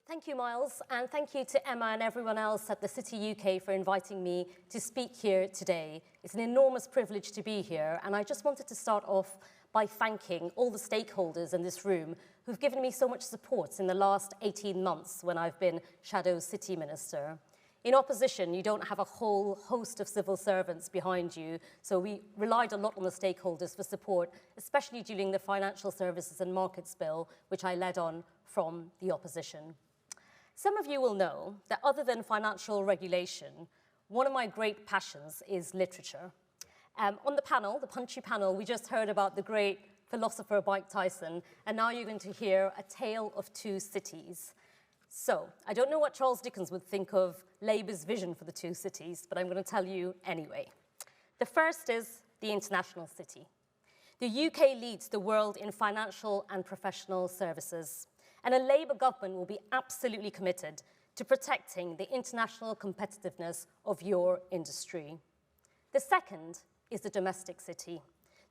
Thank you, Miles, and thank you to Emma and everyone else at the City UK for inviting me to speak here today. It's an enormous privilege to be here, and I just wanted to start off by thanking all the stakeholders in this room who've given me so much support in the last 18 months when I've been Shadow City Minister. In opposition, you don't have a whole host of civil servants behind you, so we relied a lot on the stakeholders for support, especially during the Financial Services and Markets Bill, which I led on from the opposition. Some of you will know that other than financial regulation, one of my great passions is literature. On the panel, the punchy panel, we just heard about the great philosopher Mike Tyson, and now you're going to hear A Tale of Two Cities. So, I don't know what Charles Dickens would think of Labour's vision for the two cities, but I'm going to tell you anyway. The first is the international city. The UK leads the world in financial and professional services, and a Labour government will be absolutely committed to protecting the international competitiveness of your industry. The second is the domestic city,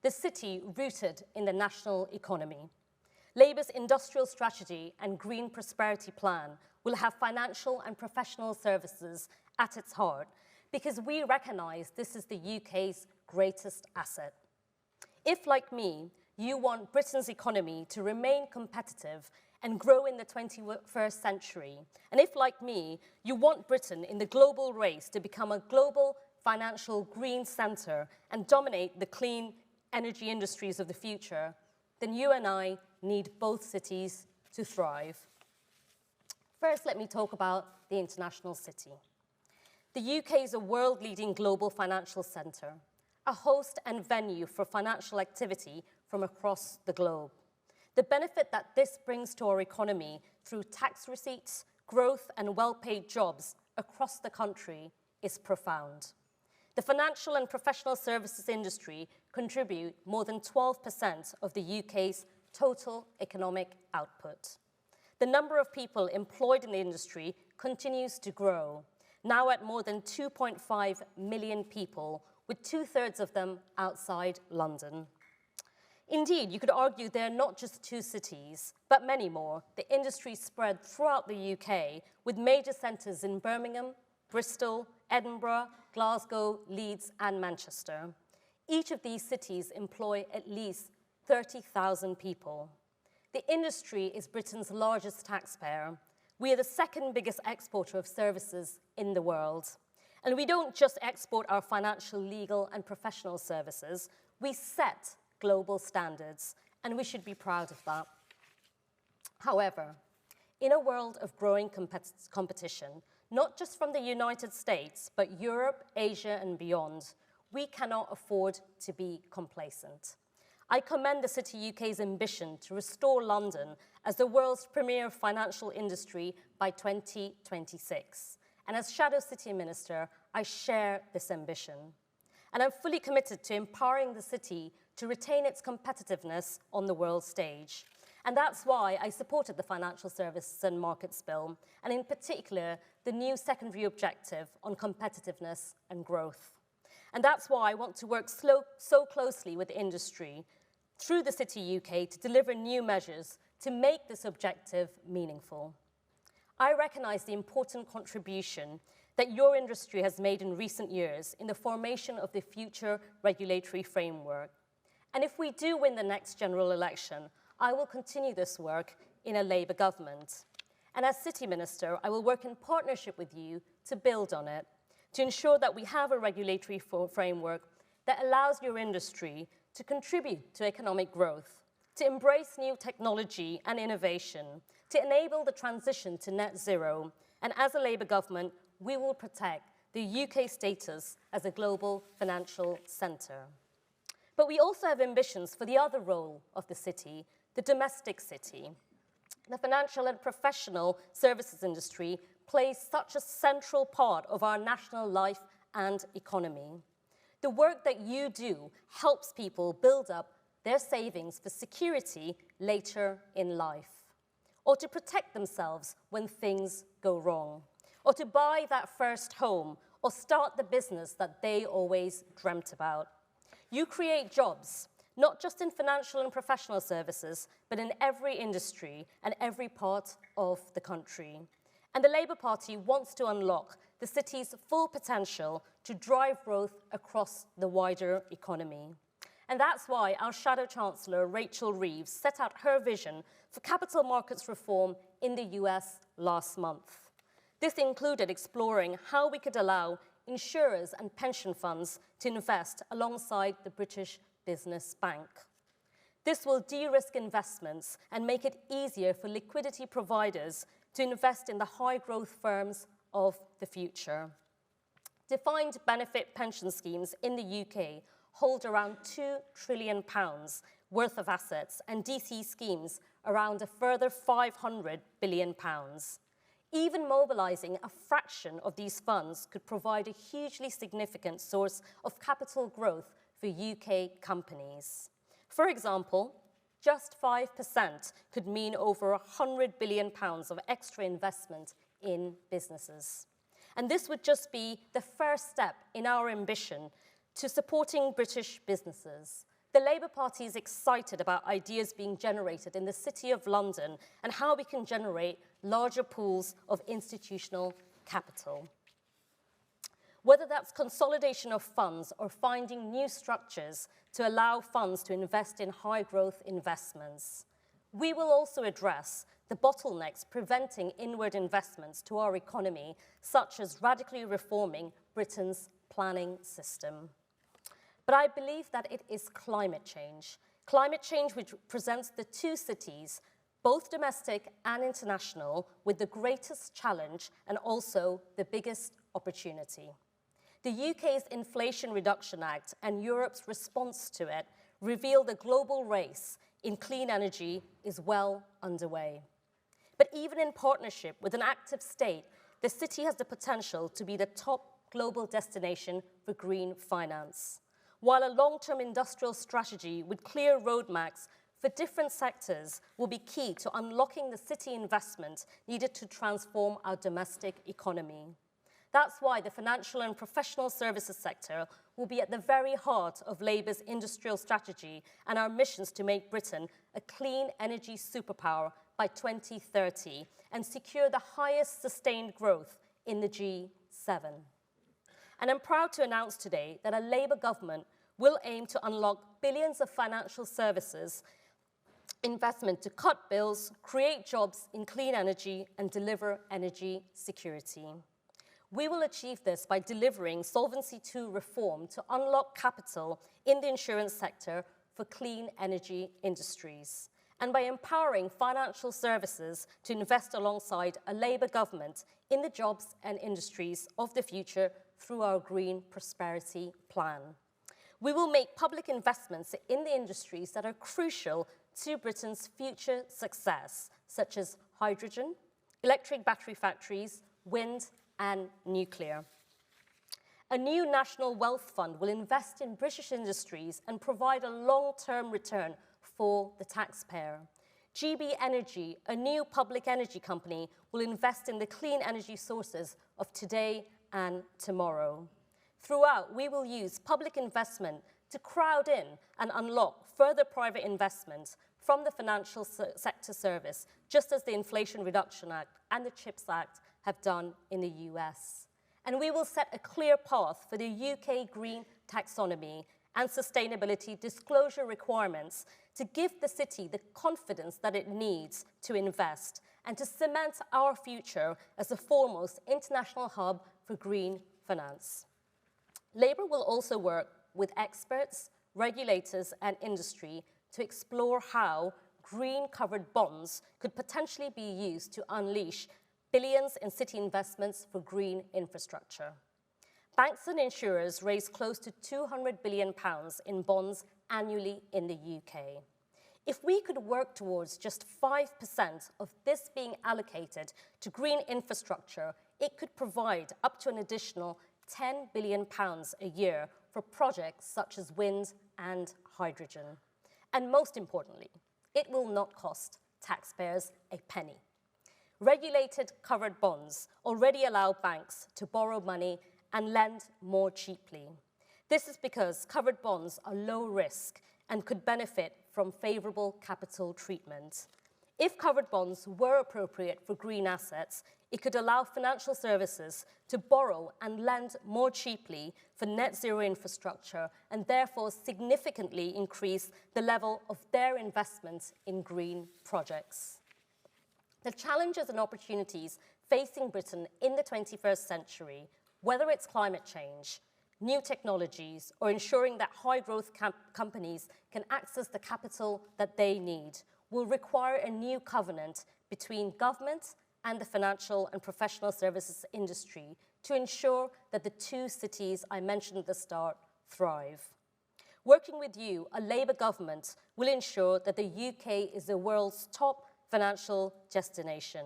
the city rooted in the national economy. Labour's industrial strategy and green prosperity plan will have financial and professional services at its heart because we recognise this is the UK's greatest asset. If, like me, you want Britain's economy to remain competitive and grow in the 21st century, and if, like me, you want Britain in the global race to become a global financial green centre and dominate the clean energy industries of the future, then you and I need both cities to thrive. First, let me talk about the international city. The UK is a world-leading global financial centre, a host and venue for financial activity from across the globe. The benefit that this brings to our economy through tax receipts, growth, and well-paid jobs across the country is profound. The financial and professional services industry contribute more than 12% of the UK's total economic output. The number of people employed in the industry continues to grow, now at more than 2.5 million people, with 2/3 of them outside London. Indeed, you could argue there are not just two cities, but many more. The industry spread throughout the UK, with major centres in Birmingham, Bristol, Edinburgh, Glasgow, Leeds, and Manchester. Each of these cities employ at least 30,000 people. The industry is Britain's largest taxpayer. We are the second biggest exporter of services in the world. And we don't just export our financial, legal, and professional services, we set global standards, and we should be proud of that. However, in a world of growing competition, not just from the United States, but Europe, Asia, and beyond, we cannot afford to be complacent. I commend the City UK's ambition to restore London as the world's premier financial industry by 2026. And as Shadow City Minister, I share this ambition. And I'm fully committed to empowering the city to retain its competitiveness on the world stage. And that's why I supported the Financial Services and Markets Bill, and in particular, the new secondary objective on competitiveness and growth. And that's why I want to work so closely with industry through the City UK to deliver new measures to make this objective meaningful. I recognise the important contribution that your industry has made in recent years in the formation of the future regulatory framework. And if we do win the next general election, I will continue this work in a Labour government. And as City Minister, I will work in partnership with you to build on it, to ensure that we have a regulatory framework that allows your industry to contribute to economic growth, to embrace new technology and innovation, to enable the transition to net zero. And as a Labour government, we will protect the UK status as a global financial centre. But we also have ambitions for the other role of the city, the domestic city. The financial and professional services industry plays such a central part of our national life and economy. The work that you do helps people build up their savings for security later in life, or to protect themselves when things go wrong, or to buy that first home, or start the business that they always dreamt about. You create jobs, not just in financial and professional services, but in every industry and every part of the country. And the Labour Party wants to unlock the city's full potential to drive growth across the wider economy. And that's why our Shadow Chancellor, Rachel Reeves, set out her vision for capital markets reform in the US last month. This included exploring how we could allow insurers and pension funds to invest alongside the British Business Bank. This will de-risk investments and make it easier for liquidity providers to invest in the high-growth firms of the future. Defined benefit pension schemes in the UK hold around £2 trillion worth of assets, and DC schemes around a further £500 billion. Even mobilising a fraction of these funds could provide a hugely significant source of capital growth for UK companies. For example, just 5% could mean over £100 billion of extra investment in businesses. And this would just be the first step in our ambition to supporting British businesses. The Labour Party is excited about ideas being generated in the City of London and how we can generate larger pools of institutional capital. Whether that's consolidation of funds or finding new structures to allow funds to invest in high-growth investments. We will also address the bottlenecks preventing inward investments to our economy, such as radically reforming Britain's planning system. But I believe that it is climate change which presents the two cities, both domestic and international, with the greatest challenge and also the biggest opportunity. The UK's Inflation Reduction Act and Europe's response to it reveal the global race in clean energy is well underway. But even in partnership with an active state, the city has the potential to be the top global destination for green finance. While a long-term industrial strategy with clear roadmaps for different sectors will be key to unlocking the city investment needed to transform our domestic economy. That's why the financial and professional services sector will be at the very heart of Labour's industrial strategy and our missions to make Britain a clean energy superpower by 2030 and secure the highest sustained growth in the G7. And I'm proud to announce today that a Labour government will aim to unlock billions of financial services investment to cut bills, create jobs in clean energy, and deliver energy security. We will achieve this by delivering Solvency II reform to unlock capital in the insurance sector for clean energy industries, and by empowering financial services to invest alongside a Labour government in the jobs and industries of the future through our Green Prosperity Plan. We will make public investments in the industries that are crucial to Britain's future success, such as hydrogen, electric battery factories, wind, and nuclear. A new national wealth fund will invest in British industries and provide a long-term return for the taxpayer. GB Energy, a new public energy company, will invest in the clean energy sources of today and tomorrow. Throughout, we will use public investment to crowd in and unlock further private investment from the financial sector service, just as the Inflation Reduction Act and the CHIPS Act have done in the US. And we will set a clear path for the UK green taxonomy and sustainability disclosure requirements to give the city the confidence that it needs to invest and to cement our future as the foremost international hub for green finance. Labour will also work with experts, regulators, and industry to explore how green-covered bonds could potentially be used to unleash billions in city investments for green infrastructure. Banks and insurers raise close to £200 billion in bonds annually in the UK. If we could work towards just 5% of this being allocated to green infrastructure, it could provide up to an additional £10 billion a year for projects such as wind and hydrogen. And most importantly, it will not cost taxpayers a penny. Regulated covered bonds already allow banks to borrow money and lend more cheaply. This is because covered bonds are low risk and could benefit from favourable capital treatment. If covered bonds were appropriate for green assets, it could allow financial services to borrow and lend more cheaply for net zero infrastructure and therefore significantly increase the level of their investments in green projects. The challenges and opportunities facing Britain in the 21st century, whether it's climate change, new technologies, or ensuring that high-growth companies can access the capital that they need, will require a new covenant between government and the financial and professional services industry to ensure that the two cities I mentioned at the start thrive. Working with you, a Labour government will ensure that the UK is the world's top financial destination.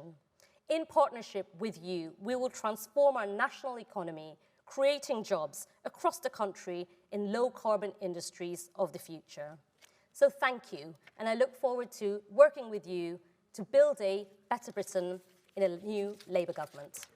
In partnership with you, we will transform our national economy, creating jobs across the country in low-carbon industries of the future. So thank you, and I look forward to working with you to build a better Britain in a new Labour government.